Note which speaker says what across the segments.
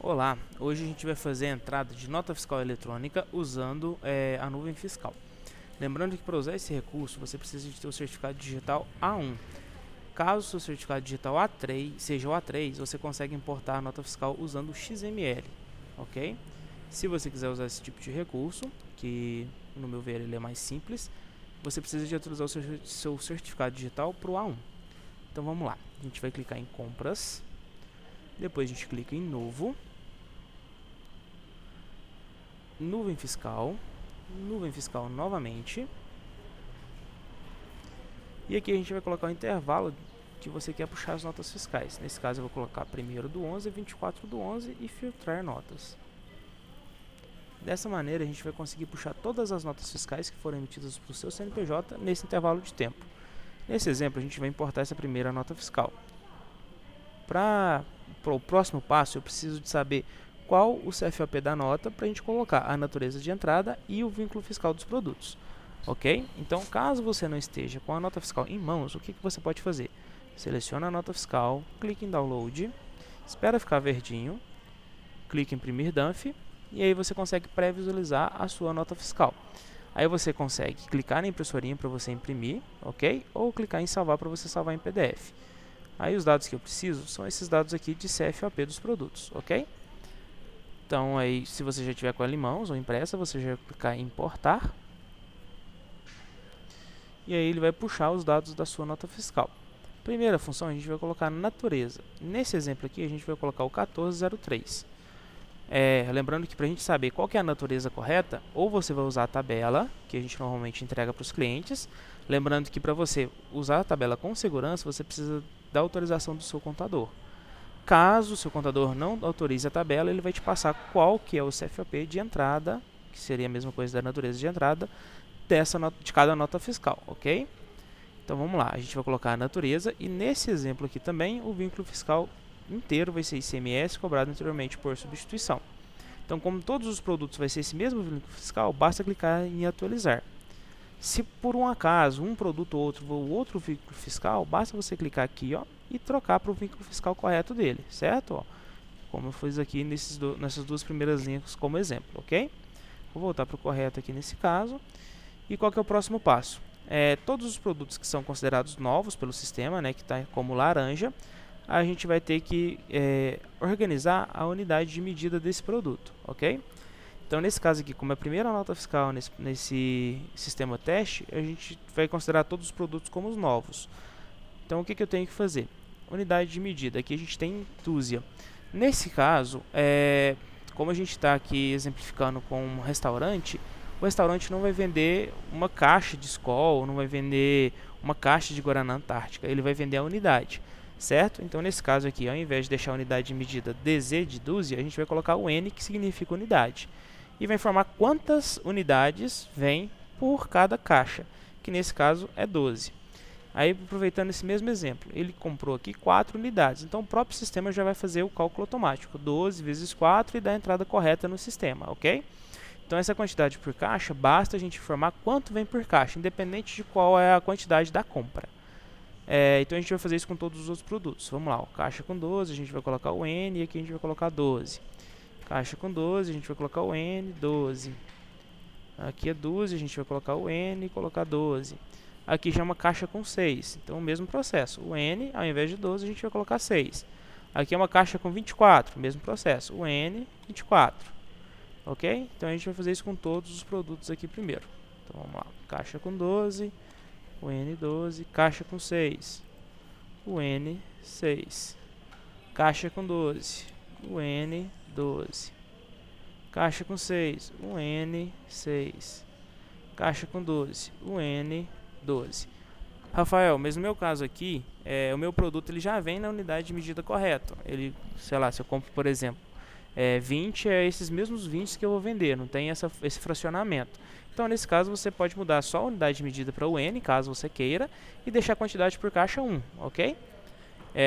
Speaker 1: Olá, hoje a gente vai fazer a entrada de nota fiscal eletrônica usando a nuvem fiscal. Lembrando que para usar esse recurso você precisa de ter o certificado digital A1. Caso o seu certificado digital A3 seja o A3, você consegue importar a nota fiscal usando o XML, ok? Se você quiser usar esse tipo de recurso, que no meu ver ele é mais simples, você precisa de atualizar o seu certificado digital para o A1. Então vamos lá, a gente vai clicar em compras, depois a gente clica em novo, nuvem fiscal novamente, e aqui a gente vai colocar o intervalo que você quer puxar as notas fiscais. Nesse caso eu vou colocar 1º do 11 e 24 do 11 e filtrar notas. Dessa maneira a gente vai conseguir puxar todas as notas fiscais que foram emitidas para o seu CNPJ nesse intervalo de tempo. Nesse exemplo a gente vai importar essa primeira nota fiscal. Para o próximo passo eu preciso de saber qual o CFOP da nota para a gente colocar a natureza de entrada e o vínculo fiscal dos produtos. Ok? Então, caso você não esteja com a nota fiscal em mãos, o que você pode fazer? Seleciona a nota fiscal, clique em Download, espera ficar verdinho, clique em Imprimir DANF e aí você consegue pré-visualizar a sua nota fiscal. Aí você consegue clicar na impressorinha para você imprimir, ok? Ou clicar em Salvar para você salvar em PDF. Aí os dados que eu preciso são esses dados aqui de CFOP dos produtos, ok? Então aí, se você já tiver com ela em mãos ou impressa, você já vai clicar em importar. E aí ele vai puxar os dados da sua nota fiscal. Primeira função a gente vai colocar natureza. Nesse exemplo aqui a gente vai colocar o 1403. Lembrando que para a gente saber qual que é a natureza correta, ou você vai usar a tabela, que a gente normalmente entrega para os clientes. Lembrando que para você usar a tabela com segurança, você precisa da autorização do seu contador. Caso o seu contador não autorize a tabela, ele vai te passar qual que é o CFOP de entrada, que seria a mesma coisa da natureza de entrada, de cada nota fiscal, ok? Então vamos lá, a gente vai colocar a natureza e nesse exemplo aqui também o vínculo fiscal inteiro vai ser ICMS cobrado anteriormente por substituição. Então como todos os produtos vai ser esse mesmo vínculo fiscal, basta clicar em atualizar. Se por um acaso um produto ou outro vínculo fiscal, basta você clicar aqui, ó, e trocar para o vínculo fiscal correto dele, certo? Ó, como eu fiz aqui nessas duas primeiras linhas como exemplo, ok? Vou voltar para o correto aqui nesse caso. E qual que é o próximo passo? Todos os produtos que são considerados novos pelo sistema, né, que está como laranja, a gente vai ter que organizar a unidade de medida desse produto, ok? Então, nesse caso aqui, como é a primeira nota fiscal nesse sistema teste, a gente vai considerar todos os produtos como os novos. Então, o que eu tenho que fazer? Unidade de medida. Aqui a gente tem dúzia. Nesse caso, como a gente está aqui exemplificando com um restaurante, o restaurante não vai vender uma caixa de Skol, não vai vender uma caixa de Guaraná Antártica, ele vai vender a unidade, certo? Então, nesse caso aqui, ao invés de deixar a unidade de medida DZ de dúzia, a gente vai colocar o N, que significa unidade. E vai informar quantas unidades vem por cada caixa, que nesse caso é 12. Aí, aproveitando esse mesmo exemplo, ele comprou aqui 4 unidades, então o próprio sistema já vai fazer o cálculo automático, 12 vezes 4 e dar a entrada correta no sistema, ok? Então essa quantidade por caixa, basta a gente informar quanto vem por caixa, independente de qual é a quantidade da compra. Então a gente vai fazer isso com todos os outros produtos. Vamos lá, ó, caixa com 12, a gente vai colocar o N e aqui a gente vai colocar 12. Caixa com 12, a gente vai colocar o N, 12. Aqui é 12, a gente vai colocar o N e colocar 12. Aqui já é uma caixa com 6, então o mesmo processo. O N, ao invés de 12, a gente vai colocar 6. Aqui é uma caixa com 24, mesmo processo. O N, 24. Ok? Então a gente vai fazer isso com todos os produtos aqui primeiro. Então vamos lá, caixa com 12, o N 12, caixa com 6, o N 6, caixa com 12, o N 12, caixa com 6, o N 6, caixa com 12, o N 12. Rafael, mas no meu caso aqui, o meu produto ele já vem na unidade de medida correta. Ele, sei lá, se eu compro, por exemplo, 20 é esses mesmos 20 que eu vou vender, não tem esse fracionamento. Então, nesse caso, você pode mudar só a unidade de medida para o N, caso você queira, e deixar a quantidade por caixa 1, ok? E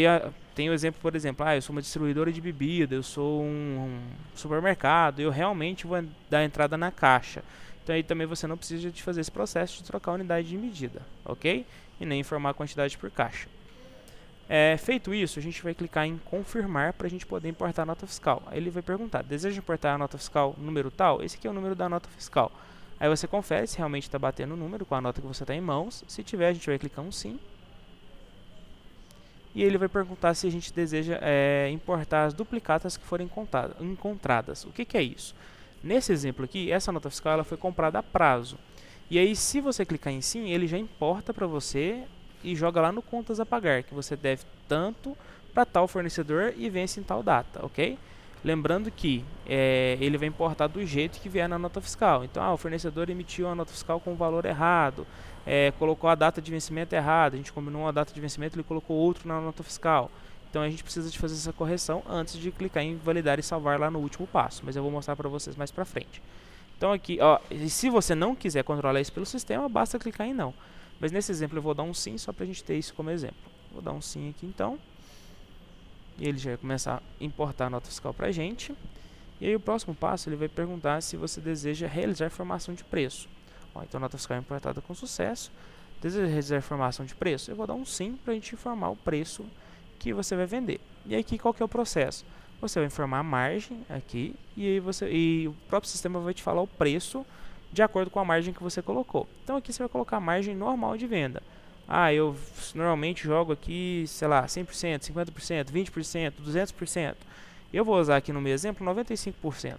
Speaker 1: aí tem o exemplo, por exemplo, eu sou uma distribuidora de bebida, eu sou um supermercado, eu realmente vou dar entrada na caixa. Então aí também você não precisa de fazer esse processo de trocar a unidade de medida, ok? E nem informar a quantidade por caixa. Feito isso, a gente vai clicar em confirmar para a gente poder importar a nota fiscal. Aí ele vai perguntar, deseja importar a nota fiscal número tal? Esse aqui é o número da nota fiscal. Aí você confere se realmente está batendo o número com a nota que você está em mãos. Se tiver, a gente vai clicar um sim. E ele vai perguntar se a gente deseja importar as duplicatas que forem encontradas. O que é isso? Nesse exemplo aqui, essa nota fiscal ela foi comprada a prazo. E aí, se você clicar em sim, ele já importa para você e joga lá no contas a pagar, que você deve tanto para tal fornecedor e vence em tal data, ok? Lembrando que ele vai importar do jeito que vier na nota fiscal. Então, o fornecedor emitiu a nota fiscal com o valor errado, colocou a data de vencimento errada, a gente combinou uma data de vencimento, ele colocou outro na nota fiscal. Então, a gente precisa de fazer essa correção antes de clicar em validar e salvar lá no último passo, mas eu vou mostrar para vocês mais para frente. Então, aqui, se você não quiser controlar isso pelo sistema, basta clicar em não. Mas nesse exemplo eu vou dar um sim, só para a gente ter isso como exemplo. Vou dar um sim aqui então. E ele já vai começar a importar a nota fiscal para a gente. E aí o próximo passo ele vai perguntar se você deseja realizar formação de preço. Então a nota fiscal é importada com sucesso. Deseja realizar formação de preço? Eu vou dar um sim para a gente informar o preço que você vai vender. E aqui qual que é o processo? Você vai informar a margem aqui e o próprio sistema vai te falar o preço de acordo com a margem que você colocou. Então aqui você vai colocar a margem normal de venda. Eu normalmente jogo aqui, sei lá, 100%, 50%, 20%, 200%. Eu vou usar aqui no meu exemplo 95%.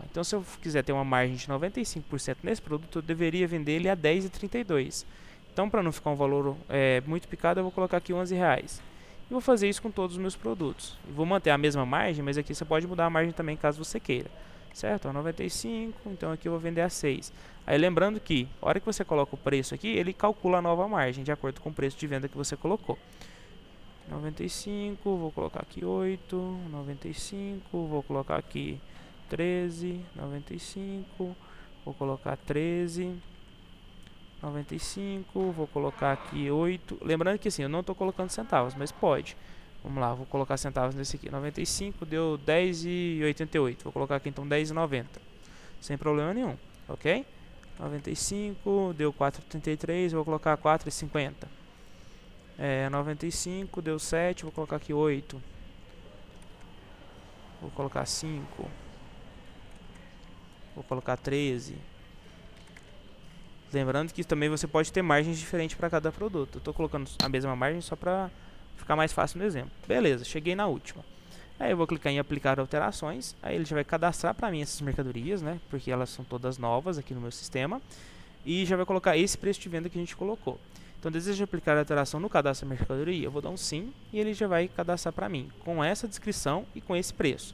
Speaker 1: Então se eu quiser ter uma margem de 95% nesse produto, eu deveria vender ele a R$10,32. Então para não ficar um valor muito picado, eu vou colocar aqui R$11. E vou fazer isso com todos os meus produtos. Eu vou manter a mesma margem, mas aqui você pode mudar a margem também caso você queira. Certo? 95, então aqui eu vou vender a 6. Aí lembrando que, a hora que você coloca o preço aqui, ele calcula a nova margem, de acordo com o preço de venda que você colocou. 95, vou colocar aqui 8, 95, vou colocar aqui 13, 95, vou colocar 13, 95, vou colocar aqui 8. Lembrando que assim, eu não estou colocando centavos, mas pode. Vamos lá, vou colocar centavos nesse aqui. 95 deu 10,88. Vou colocar aqui então 10,90. Sem problema nenhum, ok? 95 deu 4,33. Vou colocar 4,50. 95 deu 7. Vou colocar aqui 8. Vou colocar 5. Vou colocar 13. Lembrando que também você pode ter margens diferentes para cada produto. Eu estou colocando a mesma margem só para ficar mais fácil no exemplo. Beleza, cheguei na última. Aí eu vou clicar em aplicar alterações. Aí ele já vai cadastrar para mim essas mercadorias, né? Porque elas são todas novas aqui no meu sistema. E já vai colocar esse preço de venda que a gente colocou. Então, deseja aplicar a alteração no cadastro da mercadoria? Eu vou dar um sim e ele já vai cadastrar para mim com essa descrição e com esse preço.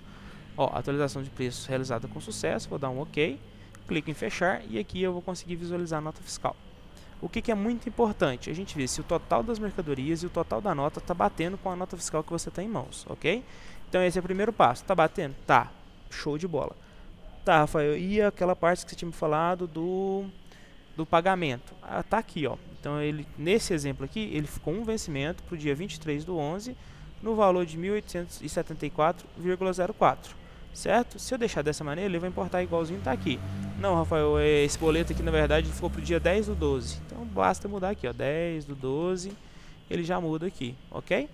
Speaker 1: Atualização de preços realizada com sucesso. Vou dar um OK. Clico em fechar e aqui eu vou conseguir visualizar a nota fiscal. O que é muito importante? A gente vê se o total das mercadorias e o total da nota está batendo com a nota fiscal que você tem em mãos, ok? Então esse é o primeiro passo. Está batendo? Tá. Show de bola. Tá, Rafael, e aquela parte que você tinha me falado do pagamento? Tá aqui, ó. Então nesse exemplo aqui, ele ficou um vencimento para o dia 23/11 no valor de 1.874,04. Certo? Se eu deixar dessa maneira, ele vai importar igualzinho tá aqui. Não, Rafael, esse boleto aqui na verdade ficou pro dia 10/12. Então basta mudar aqui, ó, 10/12, ele já muda aqui, ok?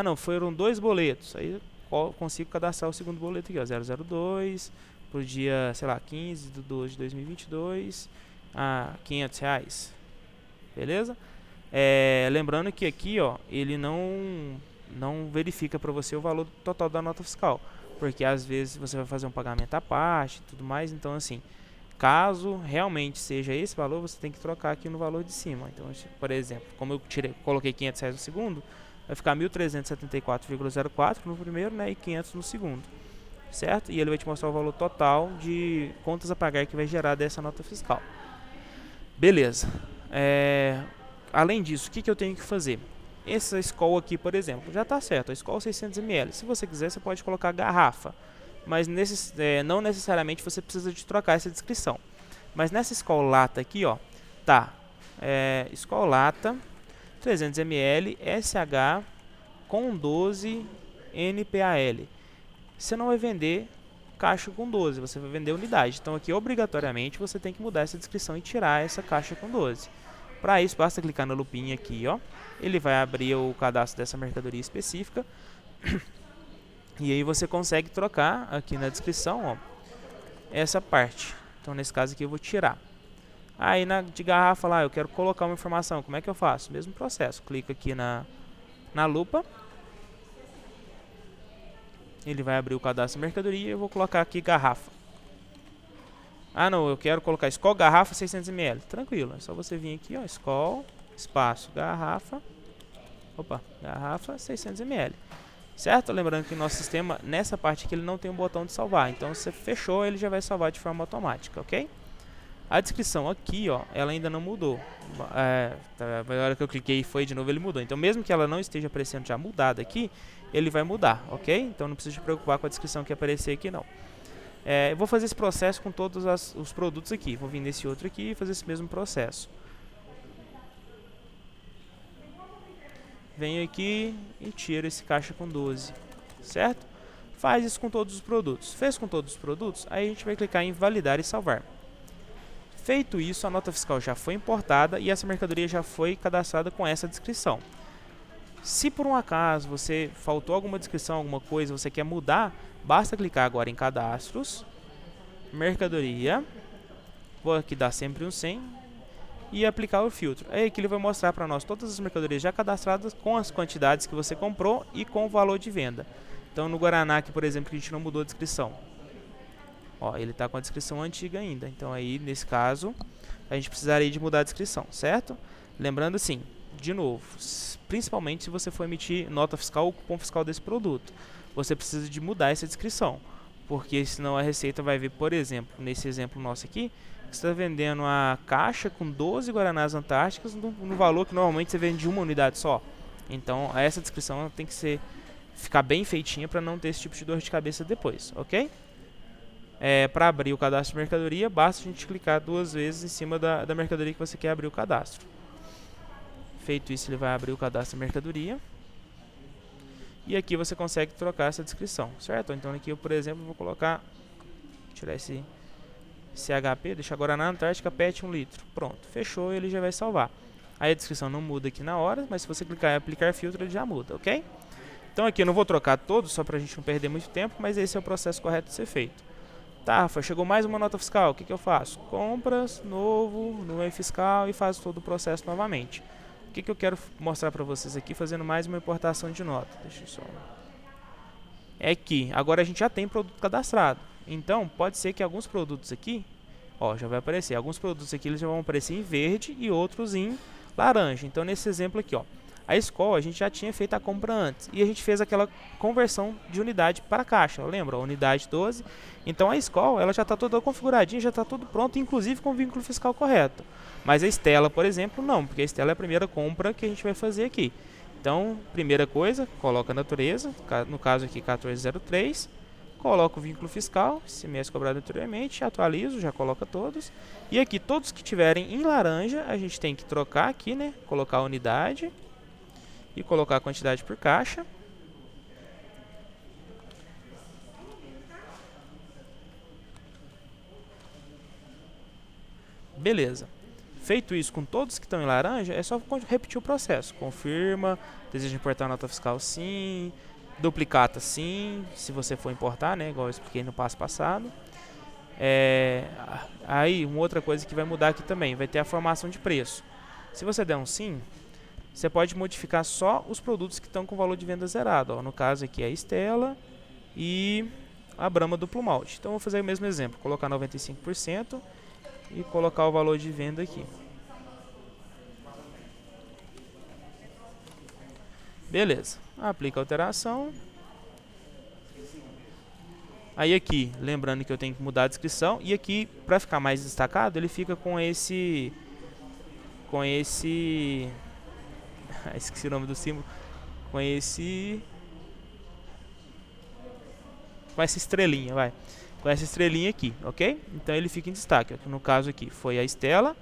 Speaker 1: Não, foram dois boletos. Aí eu consigo cadastrar o segundo boleto aqui, ó, 002 pro dia, sei lá, 15/12/2022, a R$500. Beleza? Lembrando que aqui, ó, ele não verifica para você o valor total da nota fiscal, porque às vezes você vai fazer um pagamento à parte e tudo mais. Então assim, caso realmente seja esse valor, você tem que trocar aqui no valor de cima. Então, por exemplo, como eu coloquei R$500 no segundo, vai ficar 1.374,04 no primeiro, né, e 500 no segundo, certo? E ele vai te mostrar o valor total de contas a pagar que vai gerar dessa nota fiscal. Beleza. Além disso, o que eu tenho que fazer? Essa Skol aqui, por exemplo, já está certo, a Skol 600 ml. Se você quiser, você pode colocar garrafa, mas não necessariamente você precisa de trocar essa descrição. Mas nessa Skol lata aqui, ó, tá, Skol lata 300 ml SH com 12 NPAL. Você não vai vender caixa com 12, você vai vender unidade. Então aqui obrigatoriamente você tem que mudar essa descrição e tirar essa caixa com 12. Para isso, basta clicar na lupinha aqui, ó. Ele vai abrir o cadastro dessa mercadoria específica. E aí você consegue trocar aqui na descrição, ó, essa parte. Então, nesse caso aqui eu vou tirar. Aí de garrafa lá, eu quero colocar uma informação. Como é que eu faço? Mesmo processo. Clico aqui na lupa. Ele vai abrir o cadastro da mercadoria e eu vou colocar aqui garrafa. Ah, não, eu quero colocar Skol garrafa 600 ml. Tranquilo, é só você vir aqui, ó, Skol, espaço, garrafa. Opa, garrafa 600 ml. Certo? Lembrando que o nosso sistema, nessa parte aqui, ele não tem um botão de salvar. Então, se você fechou, ele já vai salvar de forma automática, ok? A descrição aqui, ó, ela ainda não mudou. A hora que eu cliquei foi de novo, ele mudou. Então, mesmo que ela não esteja aparecendo já mudada aqui, ele vai mudar, ok? Então, não precisa se preocupar com a descrição que aparecer aqui, não. Eu vou fazer esse processo com todos os produtos aqui. Vou vir nesse outro aqui e fazer esse mesmo processo. Venho aqui e tiro esse caixa com 12, certo? Faz isso com todos os produtos. Fez com todos os produtos, aí a gente vai clicar em validar e salvar. Feito isso, a nota fiscal já foi importada e essa mercadoria já foi cadastrada com essa descrição. Se por um acaso você faltou alguma descrição, alguma coisa, você quer mudar, basta clicar agora em cadastros, mercadoria, vou aqui dar sempre um 100 e aplicar o filtro. Aí aqui ele vai mostrar para nós todas as mercadorias já cadastradas com as quantidades que você comprou e com o valor de venda. Então no Guaraná aqui, por exemplo, que a gente não mudou a descrição. Ó, ele está com a descrição antiga ainda. Então aí, nesse caso, a gente precisaria de mudar a descrição, certo? Lembrando assim, de novo, principalmente se você for emitir nota fiscal ou cupom fiscal desse produto, você precisa de mudar essa descrição. Porque senão a Receita vai ver, por exemplo, nesse exemplo nosso aqui, que você está vendendo a caixa com 12 Guaranás Antárticas no valor que normalmente você vende uma unidade só. Então essa descrição tem que ficar bem feitinha para não ter esse tipo de dor de cabeça depois, ok? Para abrir o cadastro de mercadoria, basta a gente clicar 2 vezes em cima da mercadoria que você quer abrir o cadastro. Feito isso, ele vai abrir o cadastro da mercadoria. E aqui você consegue trocar essa descrição, certo? Então aqui eu, por exemplo, vou colocar, tirar esse CHP, deixar agora na Antártica PET 1 litro. Pronto, fechou, ele já vai salvar. Aí a descrição não muda aqui na hora, mas se você clicar em aplicar filtro, ele já muda, ok? Então aqui eu não vou trocar todos, só para a gente não perder muito tempo, mas esse é o processo correto de ser feito. Tá, Rafa, chegou mais uma nota fiscal, o que eu faço? Compras, novo, nuvem fiscal e faz todo o processo novamente. O que eu quero mostrar para vocês aqui, fazendo mais uma importação de nota. Deixa eu só... É que agora a gente já tem produto cadastrado. Então, pode ser que alguns produtos aqui, ó, já vai aparecer. Alguns produtos aqui eles já vão aparecer em verde e outros em laranja. Então, nesse exemplo aqui, ó, a Skol a gente já tinha feito a compra antes. E a gente fez aquela conversão de unidade para caixa. Lembra? A unidade 12. Então, a Skol ela já está toda configuradinha, já está tudo pronto, inclusive com o vínculo fiscal correto. Mas a Stella, por exemplo, não. Porque a Stella é a primeira compra que a gente vai fazer aqui. Então, primeira coisa, coloca a natureza. No caso aqui, 1403. Coloco o vínculo fiscal, esse mês cobrado anteriormente, atualizo, já coloca todos. E aqui, todos que tiverem em laranja, a gente tem que trocar aqui, né? Colocar a unidade e colocar a quantidade por caixa. Beleza. Feito isso com todos que estão em laranja, é só repetir o processo. Confirma, deseja importar a nota fiscal sim, duplicata sim, se você for importar, né, igual eu expliquei no passo passado. Aí, uma outra coisa que vai mudar aqui também, vai ter a formação de preço. Se você der um sim, você pode modificar só os produtos que estão com valor de venda zerado. Ó. No caso aqui é a Stella e a Brahma Duplo Malte. Então, vou fazer o mesmo exemplo, colocar 95% e colocar o valor de venda aqui. Beleza, aplica a alteração. Aí aqui, lembrando que eu tenho que mudar a descrição. E aqui, para ficar mais destacado, ele fica com esse... esqueci o nome do símbolo. Com essa estrelinha, vai. Com essa estrelinha aqui, ok? Então ele fica em destaque. No caso aqui, foi a Stella,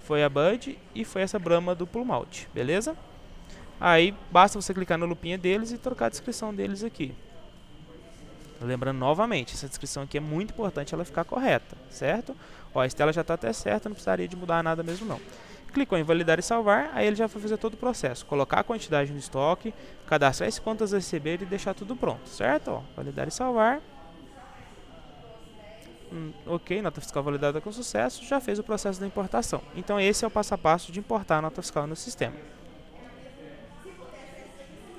Speaker 1: foi a Bud e foi essa Brahma Duplo Malte, beleza? Aí basta você clicar na lupinha deles e trocar a descrição deles aqui. Lembrando novamente, essa descrição aqui é muito importante ela ficar correta, certo? Ó, a Stella já está até certa, não precisaria de mudar nada mesmo não. Clicou em validar e salvar, aí ele já vai fazer todo o processo. Colocar a quantidade no estoque, cadastrar as contas a receber e deixar tudo pronto, certo? Ó, validar e salvar. Ok, nota fiscal validada com sucesso, já fez o processo da importação. Então esse é o passo a passo de importar a nota fiscal no sistema.